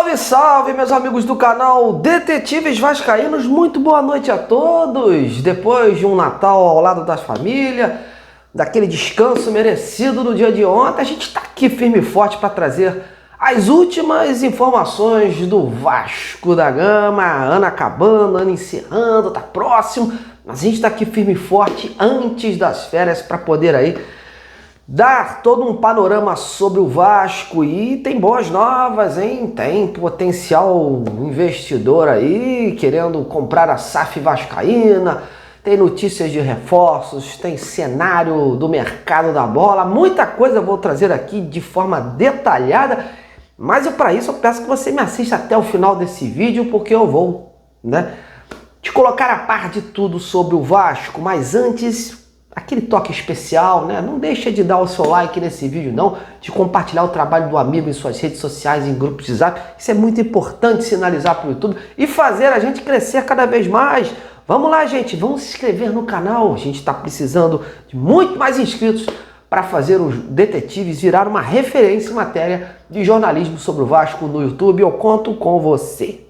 Salve, salve, meus amigos do canal Detetives Vascaínos, muito boa noite a todos. Depois de um Natal ao lado da família, daquele descanso merecido no dia de ontem, a gente está aqui firme e forte para trazer as últimas informações do Vasco da Gama. Ano acabando, ano encerrando, tá próximo, mas a gente está aqui firme e forte antes das férias para poder aí dar todo um panorama sobre o Vasco. E tem boas novas, hein? Tem potencial investidor aí querendo comprar a SAF vascaína, tem notícias de reforços, tem cenário do mercado da bola, muita coisa eu vou trazer aqui de forma detalhada, mas para isso eu peço que você me assista até o final desse vídeo, porque eu vou, te colocar a par de tudo sobre o Vasco. Mas antes, aquele toque especial, não deixa de dar o seu like nesse vídeo não, de compartilhar o trabalho do amigo em suas redes sociais, em grupos de zap. Isso é muito importante, sinalizar para o YouTube e fazer a gente crescer cada vez mais. Vamos lá, gente, vamos se inscrever no canal, a gente está precisando de muito mais inscritos para fazer os detetives virar uma referência em matéria de jornalismo sobre o Vasco no YouTube. Eu conto com você.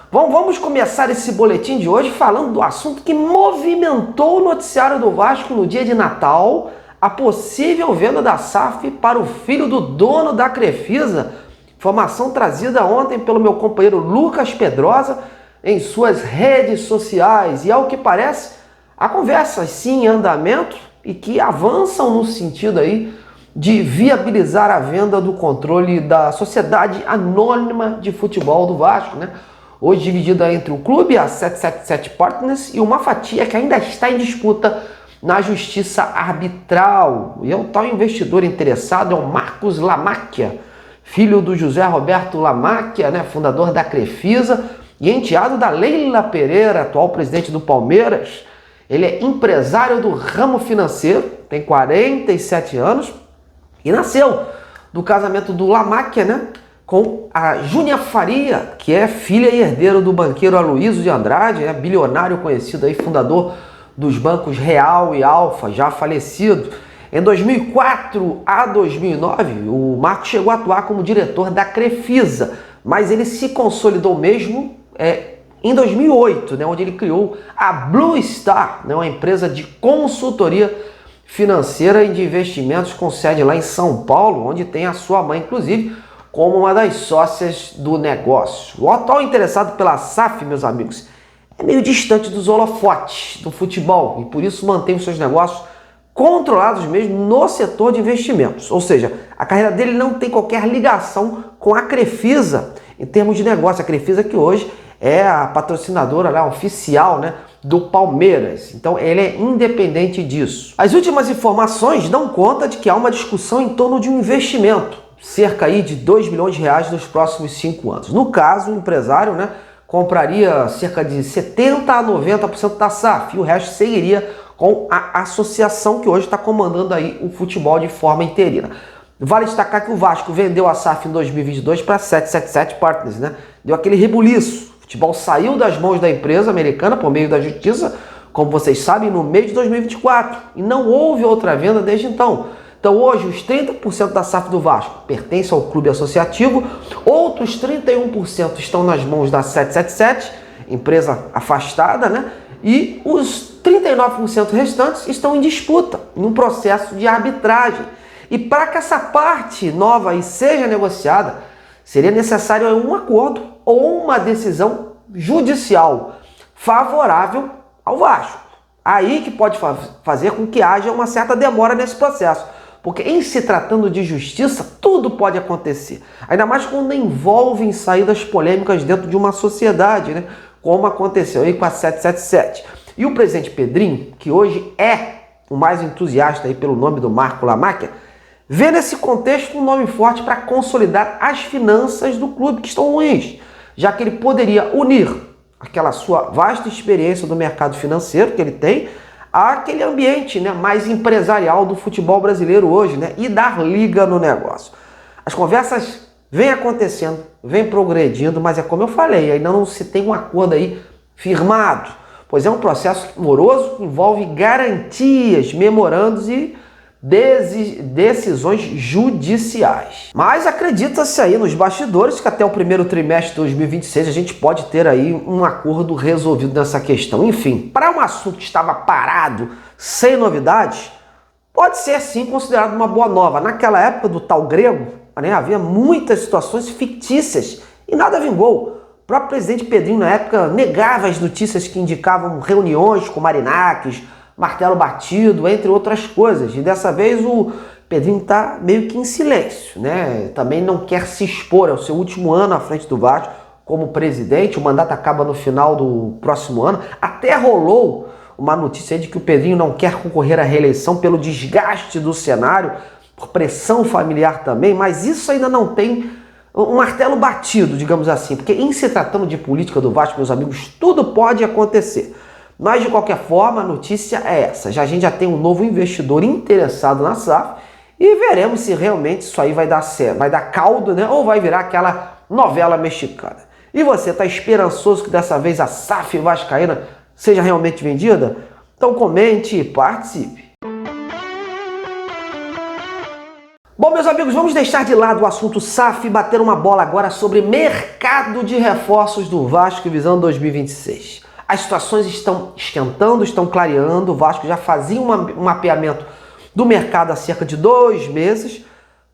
Bom, vamos começar esse boletim de hoje falando do assunto que movimentou o noticiário do Vasco no dia de Natal: a possível venda da SAF para o filho do dono da Crefisa. Informação trazida ontem pelo meu companheiro Lucas Pedrosa em suas redes sociais. E ao que parece, há conversas sim em andamento e que avançam no sentido aí de viabilizar a venda do controle da Sociedade Anônima de Futebol do Vasco, hoje dividida entre o clube, a 777 Partners, e uma fatia que ainda está em disputa na justiça arbitral. E o tal investidor interessado é o Marcos Lamáquia, filho do José Roberto Lamáquia, fundador da Crefisa e enteado da Leila Pereira, atual presidente do Palmeiras. Ele é empresário do ramo financeiro, tem 47 anos e nasceu do casamento do Lamáquia, com a Júnia Faria, que é filha e herdeiro do banqueiro Aloysio de Andrade, bilionário conhecido aí, fundador dos bancos Real e Alfa, já falecido. Em 2004 a 2009, o Marcos chegou a atuar como diretor da Crefisa, mas ele se consolidou mesmo em 2008, onde ele criou a Blue Star, uma empresa de consultoria financeira e de investimentos com sede lá em São Paulo, onde tem a sua mãe, inclusive, como uma das sócias do negócio. O atual interessado pela SAF, meus amigos, é meio distante dos holofotes do futebol e por isso mantém os seus negócios controlados mesmo no setor de investimentos. Ou seja, a carreira dele não tem qualquer ligação com a Crefisa em termos de negócio. A Crefisa que hoje é a patrocinadora lá, oficial do Palmeiras. Então ele é independente disso. As últimas informações dão conta de que há uma discussão em torno de um investimento, cerca aí de 2 milhões de reais nos próximos 5 anos. No caso, o empresário compraria cerca de 70% a 90% da SAF e o resto seguiria com a associação que hoje está comandando aí o futebol de forma interina. Vale destacar que o Vasco vendeu a SAF em 2022 para a 777 Partners, Deu aquele rebuliço. O futebol saiu das mãos da empresa americana por meio da justiça, como vocês sabem, no mês de 2024. E não houve outra venda desde então. Então hoje os 30% da SAF do Vasco pertence ao clube associativo, outros 31% estão nas mãos da 777, empresa afastada, e os 39% restantes estão em disputa, em um processo de arbitragem. E para que essa parte nova aí seja negociada, seria necessário um acordo ou uma decisão judicial favorável ao Vasco. Aí que pode fazer com que haja uma certa demora nesse processo. Porque em se tratando de justiça, tudo pode acontecer. Ainda mais quando envolvem saídas polêmicas dentro de uma sociedade, como aconteceu aí com a 777. E o presidente Pedrinho, que hoje é o mais entusiasta aí pelo nome do Marco Lamáquia, vê nesse contexto um nome forte para consolidar as finanças do clube, que estão ruins, já que ele poderia unir aquela sua vasta experiência do mercado financeiro que ele tem àquele ambiente mais empresarial do futebol brasileiro hoje, e dar liga no negócio. As conversas vêm acontecendo, vêm progredindo, mas é como eu falei, ainda não se tem um acordo aí firmado, pois é um processo moroso que envolve garantias, memorandos e decisões judiciais. Mas acredita-se aí nos bastidores que até o primeiro trimestre de 2026 a gente pode ter aí um acordo resolvido nessa questão. Enfim, para um assunto que estava parado, sem novidades, pode ser sim considerado uma boa nova. Naquela época do tal grego, né, havia muitas situações fictícias e nada vingou. O próprio presidente Pedrinho, na época, negava as notícias que indicavam reuniões com Marinakis, martelo batido, entre outras coisas. E dessa vez o Pedrinho está meio que em silêncio, né? Também não quer se expor ao seu último ano à frente do Vasco como presidente. O mandato acaba no final do próximo ano. Até rolou uma notícia de que o Pedrinho não quer concorrer à reeleição pelo desgaste do cenário, por pressão familiar também, mas isso ainda não tem um martelo batido, digamos assim, porque em se tratando de política do Vasco, meus amigos, tudo pode acontecer. Mas, de qualquer forma, a notícia é essa. A gente já tem um novo investidor interessado na SAF e veremos se realmente isso aí vai dar certo, vai dar caldo, né? Ou vai virar aquela novela mexicana. E você está esperançoso que dessa vez a SAF vascaína seja realmente vendida? Então comente e participe. Bom, meus amigos, vamos deixar de lado o assunto SAF e bater uma bola agora sobre mercado de reforços do Vasco visando 2026. As situações estão esquentando, estão clareando. O Vasco já fazia um mapeamento do mercado há cerca de 2 meses,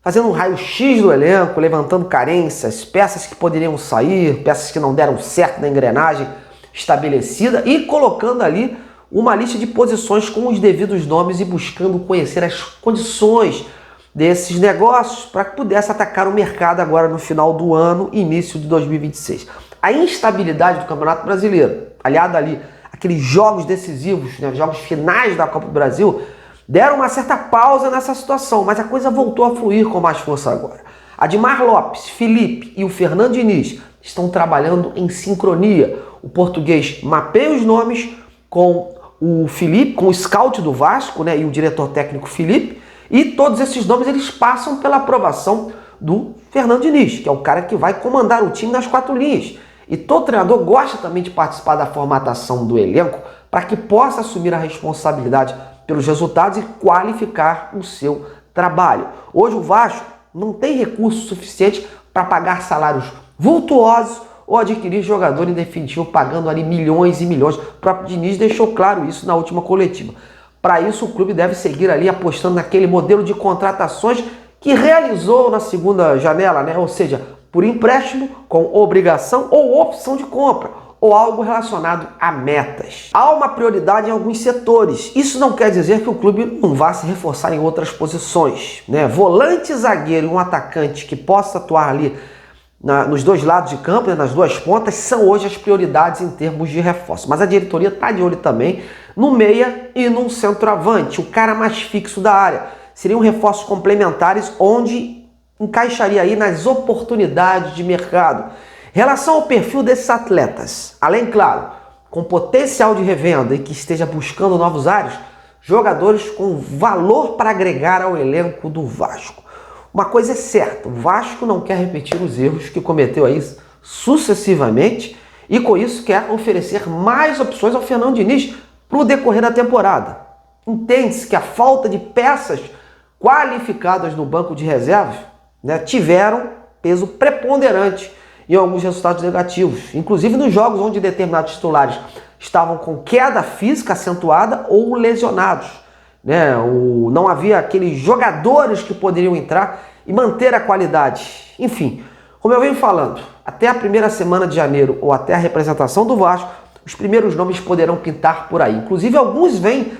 fazendo um raio-x do elenco, levantando carências, peças que poderiam sair, peças que não deram certo na engrenagem estabelecida e colocando ali uma lista de posições com os devidos nomes e buscando conhecer as condições desses negócios para que pudesse atacar o mercado agora no final do ano, início de 2026. A instabilidade do Campeonato Brasileiro, aliado ali aqueles jogos decisivos, né, jogos finais da Copa do Brasil, deram uma certa pausa nessa situação, mas a coisa voltou a fluir com mais força agora. Admar Lopes, Felipe e o Fernando Diniz estão trabalhando em sincronia. O português mapeia os nomes com o Felipe, com o scout do Vasco, né, e o diretor técnico Felipe, e todos esses nomes eles passam pela aprovação do Fernando Diniz, que é o cara que vai comandar o time nas 4 linhas. E todo treinador gosta também de participar da formatação do elenco para que possa assumir a responsabilidade pelos resultados e qualificar o seu trabalho. Hoje o Vasco não tem recurso suficiente para pagar salários vultuosos ou adquirir jogador em definitivo pagando ali milhões e milhões. O próprio Diniz deixou claro isso na última coletiva. Para isso, o clube deve seguir ali apostando naquele modelo de contratações que realizou na segunda janela, né? Ou seja, por empréstimo, com obrigação ou opção de compra, ou algo relacionado a metas. Há uma prioridade em alguns setores. Isso não quer dizer que o clube não vá se reforçar em outras posições, né? Volante, zagueiro e um atacante que possa atuar ali nos dois lados de campo, né, nas duas pontas, são hoje as prioridades em termos de reforço. Mas a diretoria está de olho também no meia e no centroavante, o cara mais fixo da área. Seriam reforços complementares onde encaixaria aí nas oportunidades de mercado. Em relação ao perfil desses atletas, além, claro, com potencial de revenda e que esteja buscando novos ares, jogadores com valor para agregar ao elenco do Vasco. Uma coisa é certa, o Vasco não quer repetir os erros que cometeu aí sucessivamente e com isso quer oferecer mais opções ao Fernando Diniz para o decorrer da temporada. Entende-se que a falta de peças qualificadas no banco de reservas, né, tiveram peso preponderante em alguns resultados negativos, inclusive nos jogos onde determinados titulares estavam com queda física acentuada ou lesionados. Não havia aqueles jogadores que poderiam entrar e manter a qualidade. Enfim, como eu venho falando, até a primeira semana de janeiro ou até a representação do Vasco, os primeiros nomes poderão pintar por aí. Inclusive alguns vêm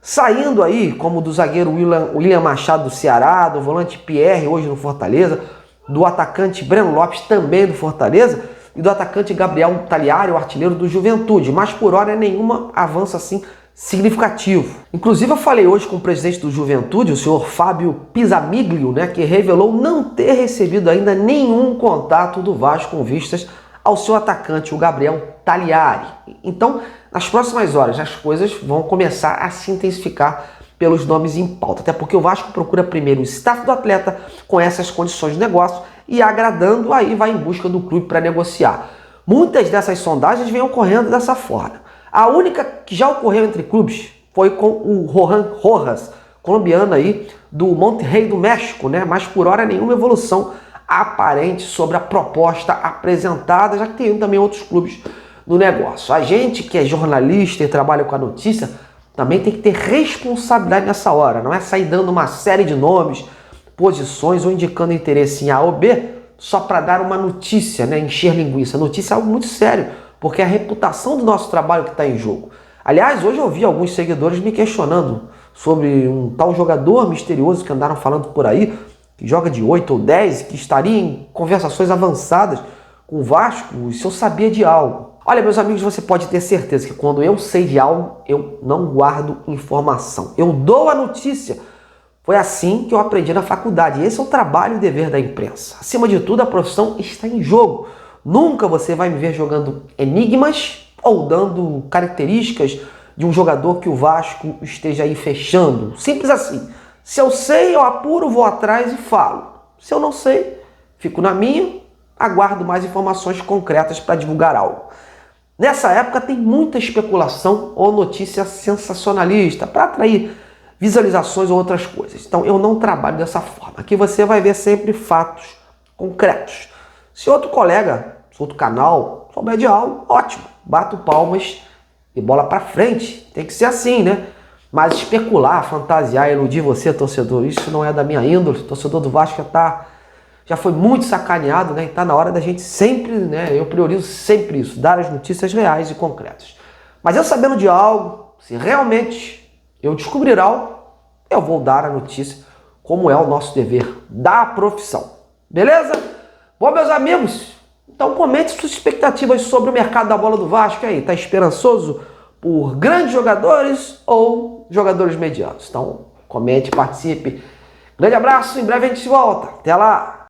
saindo aí, como do zagueiro William Machado do Ceará, do volante Pierre, hoje no Fortaleza, do atacante Breno Lopes, também do Fortaleza, e do atacante Gabriel Taliari, o artilheiro do Juventude. Mas por hora nenhuma avanço assim significativo. Inclusive eu falei hoje com o presidente do Juventude, o senhor Fábio Pisamiglio, né, que revelou não ter recebido ainda nenhum contato do Vasco com vistas ao seu atacante, o Gabriel Taliari. Então, nas próximas horas, as coisas vão começar a se intensificar pelos nomes em pauta, até porque o Vasco procura primeiro o staff do atleta com essas condições de negócio e agradando, aí vai em busca do clube para negociar. Muitas dessas sondagens vêm ocorrendo dessa forma. A única que já ocorreu entre clubes foi com o Rohan Rojas, colombiano aí do Monterrey do México, né? Mas por hora nenhuma evolução aparente sobre a proposta apresentada, já que tem também outros clubes no negócio. A gente que é jornalista e trabalha com a notícia também tem que ter responsabilidade nessa hora, não é sair dando uma série de nomes, posições ou indicando interesse em A ou B só para dar uma notícia, né? Encher linguiça. Notícia é algo muito sério, porque é a reputação do nosso trabalho que está em jogo. Aliás, hoje eu vi alguns seguidores me questionando sobre um tal jogador misterioso que andaram falando por aí, que joga de 8 ou 10, que estaria em conversações avançadas com o Vasco, e se eu sabia de algo. Olha, meus amigos, você pode ter certeza que quando eu sei de algo, eu não guardo informação. Eu dou a notícia. Foi assim que eu aprendi na faculdade. Esse é o trabalho e o dever da imprensa. Acima de tudo, a profissão está em jogo. Nunca você vai me ver jogando enigmas ou dando características de um jogador que o Vasco esteja aí fechando. Simples assim. Se eu sei, eu apuro, vou atrás e falo. Se eu não sei, fico na minha, aguardo mais informações concretas para divulgar algo. Nessa época tem muita especulação ou notícia sensacionalista para atrair visualizações ou outras coisas. Então eu não trabalho dessa forma. Aqui você vai ver sempre fatos concretos. Se outro colega, se outro canal souber de algo, ótimo. Bato palmas e bola para frente. Tem que ser assim, né? Mas especular, fantasiar, iludir você, torcedor, isso não é da minha índole. O torcedor do Vasco já foi muito sacaneado, né? E tá na hora da gente sempre, né? Eu priorizo sempre isso, dar as notícias reais e concretas. Mas eu sabendo de algo, se realmente eu descobrir algo, eu vou dar a notícia, como é o nosso dever da profissão. Beleza? Bom, meus amigos, então comente suas expectativas sobre o mercado da bola do Vasco aí. Tá esperançoso por grandes jogadores ou jogadores medianos? Então comente, participe. Grande abraço, em breve a gente se volta. Até lá!